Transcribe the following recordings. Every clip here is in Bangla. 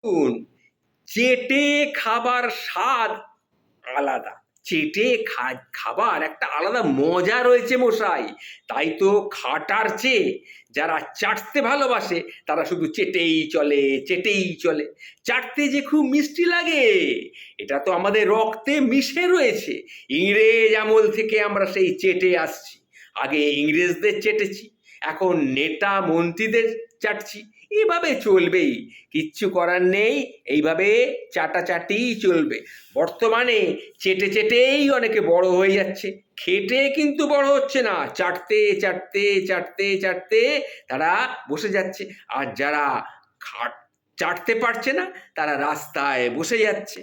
দেখুন, চেটে খাবার স্বাদ আলাদা। চেটে খাবার একটা আলাদা মজা রয়েছে মশাই। তাই তো খাটার চেয়ে যারা চাটতে ভালোবাসে তারা শুধু চেটেই চলে, চেটেই চলে। চাটতে যে খুব মিষ্টি লাগে, এটা তো আমাদের রক্তে মিশে রয়েছে। ইংরেজ আমল থেকে আমরা সেই চেটে আসছি। আগে ইংরেজদের চেটেছি, এখন নেতা মন্ত্রীদের চাটছি। এভাবে চলবেই, কিচ্ছু করার নেই, এইভাবে চাটাচাটি চলবে। বর্তমানে চেটে চেটেই অনেকে বড় হয়ে যাচ্ছে, খেটে কিন্তু বড় হচ্ছে না। চাটতে চাটতে চাটতে চাটতে তারা বসে যাচ্ছে। আর যারা খাট চাটতে পারছে না তারা রাস্তায় বসে যাচ্ছে।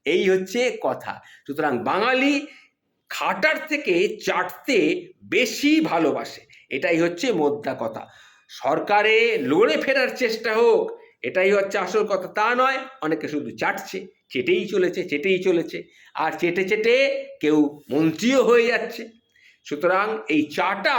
এই হচ্ছে কথা। সুতরাং বাঙালি খাটার থেকে চাটতে বেশি ভালোবাসে, এটাই হচ্ছে মোদ্দা কথা। সরকারে লড়ে ফেরার চেষ্টা হোক, এটাই হচ্ছে আসল কথা। তা নয়, অনেকে শুধু চাটছে, চেটেই চলেছে, চেটেই চলেছে। আর চেটে চেটে কেউ মন্ত্রীও হয়ে যাচ্ছে। সুতরাং এই চাটা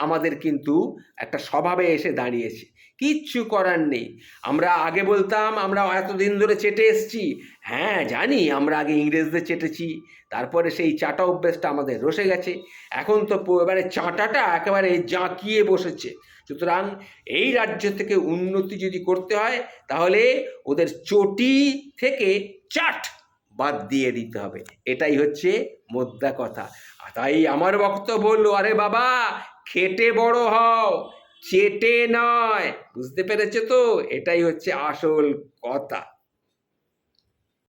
আমাদের কিন্তু একটা স্বভাবে এসে দাঁড়িয়েছে, কিচ্ছু করার নেই। আমরা আগে বলতাম আমরা এতদিন ধরে চেটে এসছি। হ্যাঁ জানি, আমরা আগে ইংরেজদের চেটেছি, তারপরে সেই চাটা অভ্যেসটা আমাদের রসে গেছে। এখন তো এবারে চাটাটা একেবারে জাঁকিয়ে বসেছে। সুতরাং এই রাজ্য থেকে উন্নতি যদি করতে হয়, তাহলে ওদের চটি থেকে চাট বাদ দিয়ে দিতে হবে। এটাই হচ্ছে মোদ্দা কথা। তাই আমার বক্তব্য হলো, আরে বাবা, খেটে বড় হও, চেটে নয়। বুঝতে পেরেছো তো? এটাই হচ্ছে আসল কথা।